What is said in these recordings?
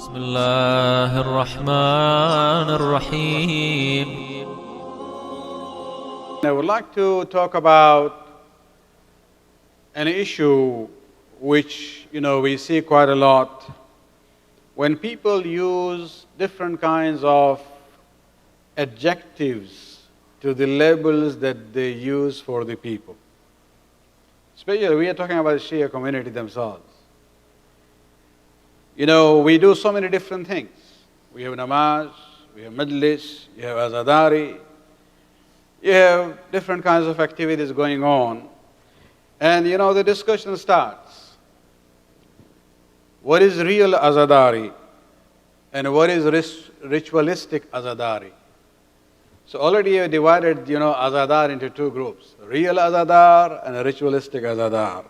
بسم الله الرحمن الرحيم. I would like to talk about an issue which, we see quite a lot. When people use different kinds of adjectives to the labels that they use for the people. Especially we are talking about the Shia community themselves. We do so many different things. We have namaz, we have majlis, you have Azadari, you have different kinds of activities going on. And the discussion starts. What is real Azadari and what is ritualistic Azadari? So already you have divided, Azadar into two groups, real Azadar and ritualistic Azadar.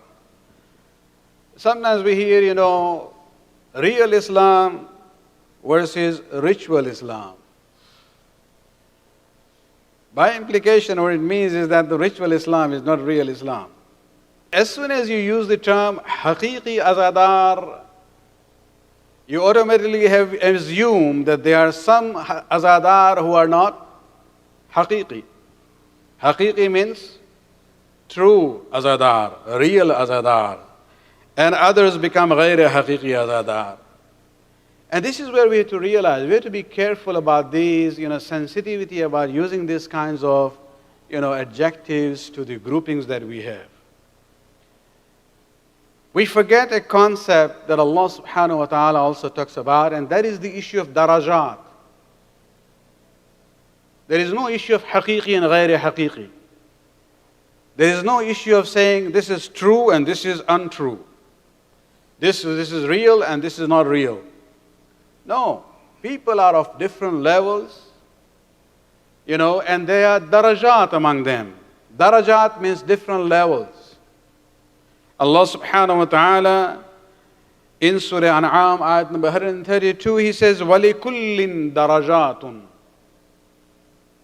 Sometimes we hear, real Islam versus ritual Islam. By implication, what it means is that the ritual Islam is not real Islam. As soon as you use the term haqiqi azadar, you automatically have assumed that there are some azadar who are not haqiqi. Haqiqi means true azadar, real azadar. And others become ghayr haqiqi azadar. And this is where we have to realize, we have to be careful about these, sensitivity about using these kinds of, adjectives to the groupings that we have. We forget a concept that Allah subhanahu wa ta'ala also talks about, and that is the issue of darajat. There is no issue of haqiqi and ghayr haqiqi. There is no issue of saying this is true and this is untrue. This is real and this is not real. No, people are of different levels, and there are darajat among them. Darajat means different levels. Allah subhanahu wa ta'ala in Surah An'am, ayat number 132, He says, وَلِكُلٍّ دَرَجَاتٌ.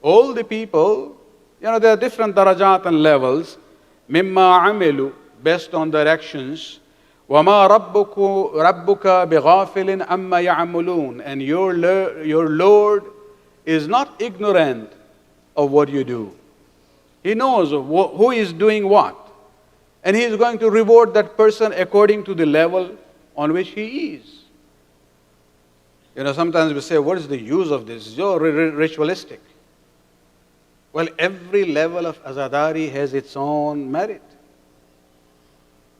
All the people, there are different darajat and levels, مِمَّا عَمِلُوا, based on their actions. وَمَا رَبُّكَ بِغَافِلٍ أَمَّا يَعْمَلُونَ. And your Lord is not ignorant of what you do. He knows who is doing what. And He is going to reward that person according to the level on which he is. Sometimes we say, what is the use of this? It's ritualistic. Well, every level of Azadari has its own merit.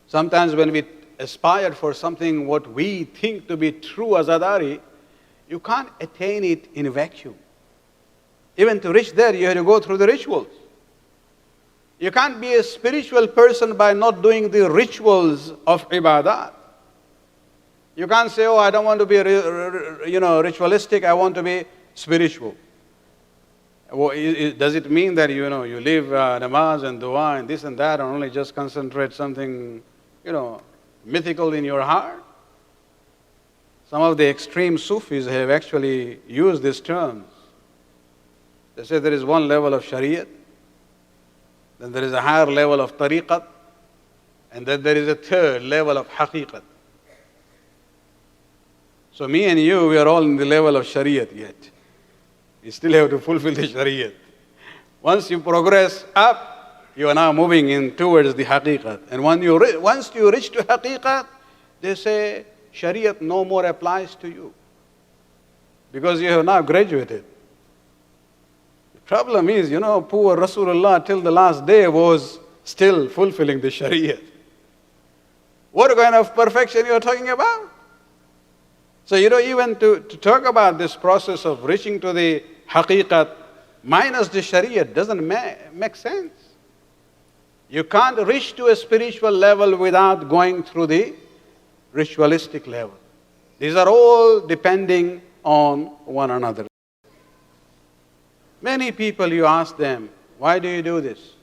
Sometimes when we aspire for something what we think to be true Azadari, you can't attain it in a vacuum. Even to reach there, you have to go through the rituals. You can't be a spiritual person by not doing the rituals of ibadat. You can't say, I don't want to be ritualistic, I want to be spiritual. Well, does it mean that you leave namaz and dua and this and that and only just concentrate something, mythical in your heart? Some of the extreme Sufis have actually used these terms. They say there is one level of Shariat, then there is a higher level of Tariqat, and then there is a third level of Haqiqat. So me and you, we are all in the level of Shariat yet. You still have to fulfill the Shariat. Once you progress up, you are now moving in towards the haqiqat. And once you reach to haqiqat, they say, Shariat no more applies to you. Because you have now graduated. The problem is, poor Rasulullah till the last day was still fulfilling the Shariat. What kind of perfection you are talking about? So, even to talk about this process of reaching to the haqiqat minus the Shariat doesn't make sense. You can't reach to a spiritual level without going through the ritualistic level. These are all depending on one another. Many people, you ask them, why do you do this?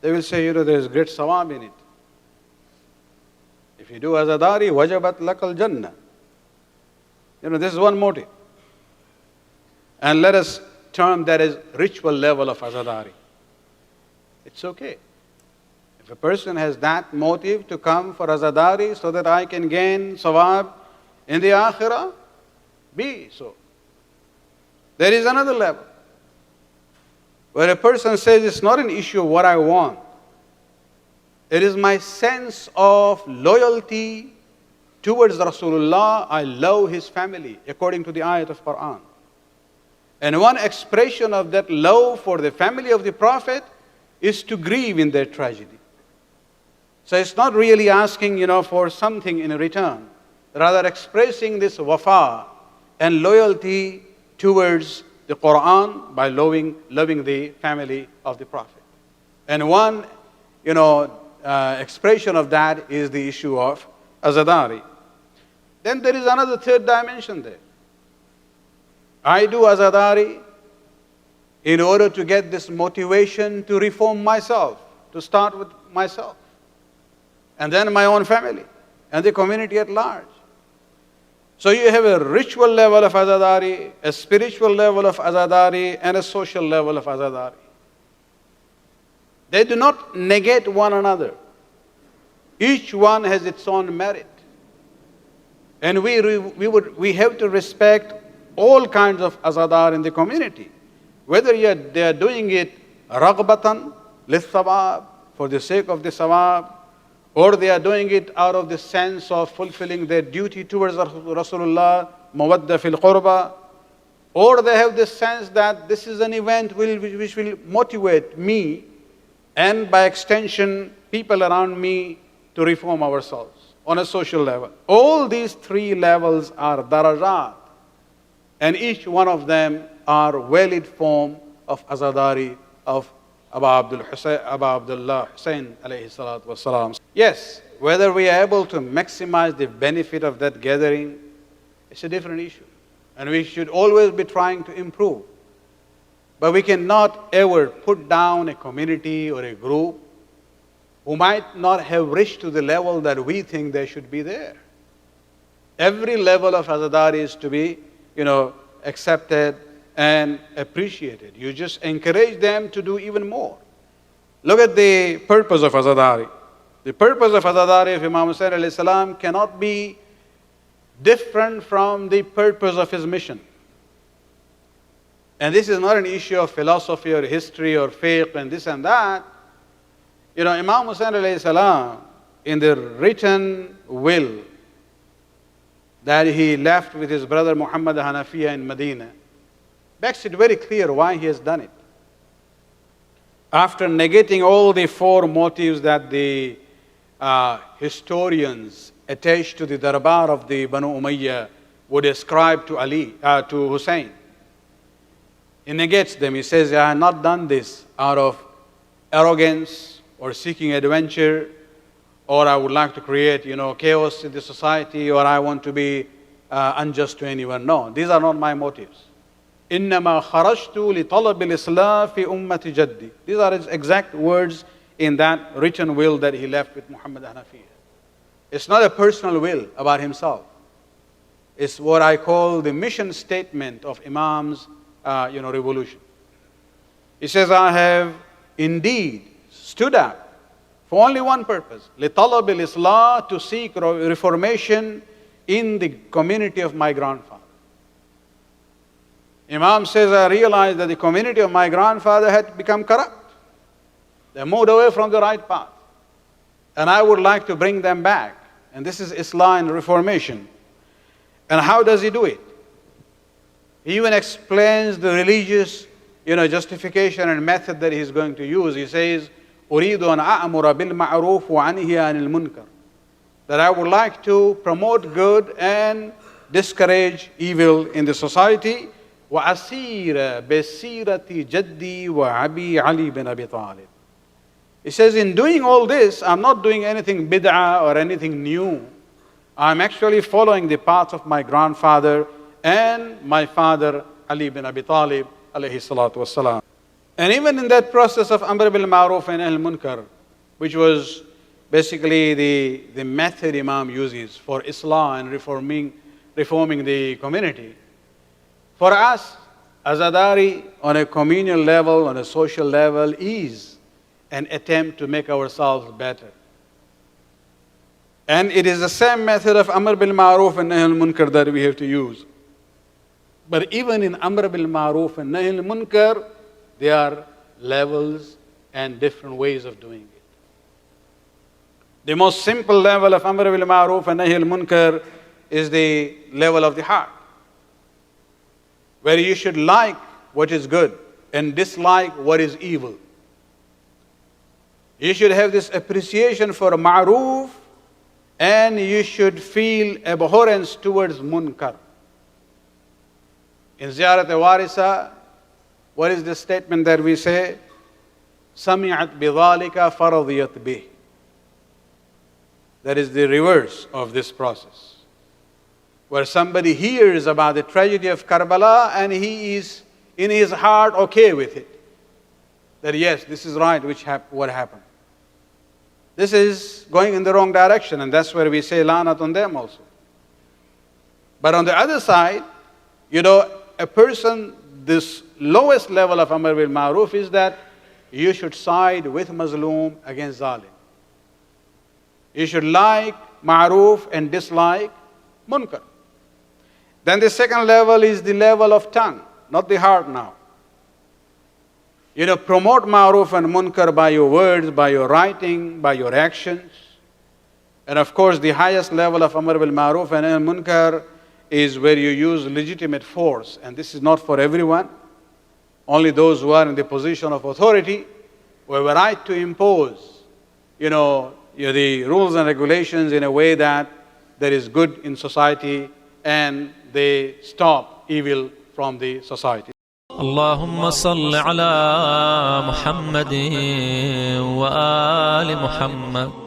They will say, there is great sawab in it. If you do Azadari, wajabat lakal jannah. This is one motive. And let us term that as ritual level of Azadari. It's okay. If a person has that motive to come for Azadari so that I can gain sawab In the akhirah, be so. There is another level where a person says it's not an issue of what I want. It is my sense of loyalty towards Rasulullah. I love his family, according to the ayat of Quran. And one expression of that love for the family of the Prophet is to grieve in their tragedy. So it's not really asking, for something in return. Rather expressing this wafa and loyalty towards the Quran by loving the family of the Prophet. And one, expression of that is the issue of Azadari. Then there is another third dimension there. I do Azadari in order to get this motivation to reform myself, to start with myself, and then my own family, and the community at large. So you have a ritual level of Azadari, a spiritual level of Azadari, and a social level of Azadari. They do not negate one another. Each one has its own merit. And we have to respect all kinds of Azadar in the community. Whether they are doing it raghbatan, lil-thawab, for the sake of the sawab, or they are doing it out of the sense of fulfilling their duty towards Rasulullah, mawadda fil qurba, or they have this sense that this is an event which will motivate me and by extension people around me to reform ourselves on a social level. All these three levels are darajat, and each one of them are valid form of Azadari of Abu Abdullah Hussain alayhi salatu wasalam. Yes, whether we are able to maximize the benefit of that gathering, it's a different issue. And we should always be trying to improve. But we cannot ever put down a community or a group who might not have reached to the level that we think they should be there. Every level of Azadari is to be, accepted and appreciated. You just encourage them to do even more. Look at the purpose of Azadari. The purpose of Azadari of Imam Hussain alayhi salam cannot be different from the purpose of his mission. And this is not an issue of philosophy or history or fiqh and this and that. Imam Hussain alayhi salam, in the written will that he left with his brother Muhammad Hanafiya in Medina, makes it very clear why he has done it. After negating all the four motives that the historians attached to the darbar of the Banu Umayyah would ascribe to to Hussein, he negates them. He says, I have not done this out of arrogance or seeking adventure, or I would like to create, chaos in the society, or I want to be unjust to anyone. No, these are not my motives. إِنَّمَا خَرَجْتُ لِطَلَبِ الْإِصْلَاحِ فِي أُمَّةِ جَدِّي. These are his exact words in that written will that he left with Muhammad Hanafiya. It's not a personal will about himself. It's what I call the mission statement of Imam's revolution. He says, I have indeed stood up for only one purpose, لِطَلَبِ الْإِصْلَاحِ, to seek reformation in the community of my grandfather. Imam says, I realized that the community of my grandfather had become corrupt. They moved away from the right path. And I would like to bring them back. And this is Islam and reformation. And how does he do it? He even explains the religious, justification and method that he's going to use. He says, أريد أن أأمر بالمعروف وأنهي عن المنكر. That I would like to promote good and discourage evil in the society. وأسير بسيرة جدي وأبي علي بن أبي طالب. He says, in doing all this, I'm not doing anything bid'ah or anything new. I'm actually following the path of my grandfather and my father, Ali bin Abi Talib, alayhi salatu wassalam. And even in that process of Amr bil Ma'ruf and Nahy Munkar, which was basically the method Imam uses for Islah and reforming the community, for us, Azadari on a communal level, on a social level, is an attempt to make ourselves better. And it is the same method of Amr bil Ma'ruf and Nahy al Munkar that we have to use. But even in Amr bil Ma'ruf and Nahy al Munkar, there are levels and different ways of doing it. The most simple level of Amr bil Ma'ruf and Nahy al Munkar is the level of the heart, where you should like what is good and dislike what is evil. You should have this appreciation for ma'ruf, and you should feel abhorrence towards munkar. In Ziyarat Warisa, what is the statement that we say? Sami'at bidhalika faradiyat bih. That is the reverse of this process, where somebody hears about the tragedy of Karbala and he is in his heart okay with it. That yes, this is right, what happened. This is going in the wrong direction, and that's where we say lanat on them also. But on the other side, a person, this lowest level of Amr bil Ma'ruf is that you should side with Mazloom against Zalim. You should like Ma'ruf and dislike Munkar. Then the second level is the level of tongue, not the heart now. Promote Ma'ruf and Munkar by your words, by your writing, by your actions. And of course, the highest level of Amr bil Ma'ruf and Nahy al Munkar is where you use legitimate force. And this is not for everyone. Only those who are in the position of authority, who have a right to impose, the rules and regulations in a way that there is good in society and they stop evil from the society. اللهم صل على محمد وآل محمد